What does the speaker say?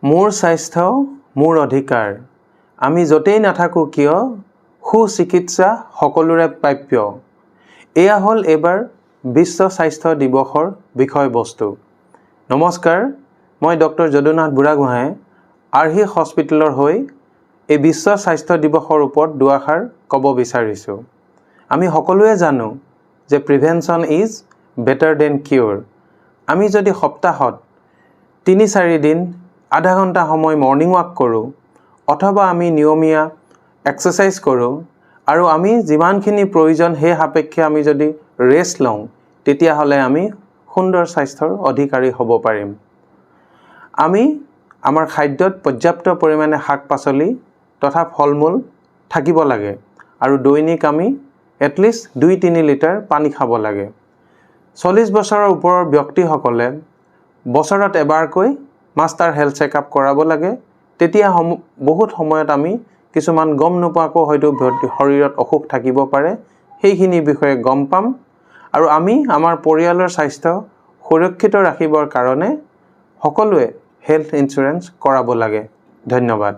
মোৰ স্বাস্থ্য মোৰ অধিকাৰ আমি য'তেই নাথাকোঁ কিয় সুচিকিৎসা সকলোৰে প্ৰাপ্য এয়া হ'ল এবাৰ বিশ্ব স্বাস্থ্য দিৱসৰ বিষয়বস্তু নমস্কাৰ মই ডক্টৰ যদুনাথ বুঢ়াগোহাঁই আৰ্হি হস্পিটেলৰ হৈ এই বিশ্ব স্বাস্থ্য দিৱসৰ ওপৰত দুআষাৰ ক'ব বিচাৰিছোঁ আমি সকলোৱে জানো যে প্ৰিভেনশ্যন ইজ বেটাৰ দেন কিউৰ আমি যদি সপ্তাহত 3-4 দিন আধা ঘণ্টা সময় মৰ্নিং ৱাক কৰোঁ অথবা আমি নিয়মীয়া এক্সাৰসাইজ কৰোঁ আৰু আমি যিমানখিনি প্ৰয়োজন সেই সাপেক্ষে আমি যদি ৰেষ্ট লওঁ তেতিয়াহ'লে আমি সুন্দৰ স্বাস্থ্যৰ অধিকাৰী হ'ব পাৰিম আমি আমাৰ খাদ্যত পৰ্যাপ্ত পৰিমাণে শাক-পাচলি তথা ফল-মূল থাকিব লাগে আৰু দৈনিক আমি এটলিষ্ট 2-3 লিটাৰ পানী খাব লাগে 40 বছৰৰ ওপৰৰ ব্যক্তিসকলে বছৰত এবাৰকৈ মাষ্টাৰ হেল্থ চেকআপ কৰাব লাগে তেতিয়া বহুত সময়ত আমি কিছুমান গম নোপোৱাকৈ হয়তো শৰীৰত অসুখ থাকিব পাৰে সেইখিনি বিষয়ে গম পাম আৰু আমি আমাৰ পৰিয়ালৰ স্বাস্থ্য সুৰক্ষিত ৰাখিবৰ কাৰণে সকলোৱে হেল্থ ইনস্যুৰেন্স কৰাব লাগে ধন্যবাদ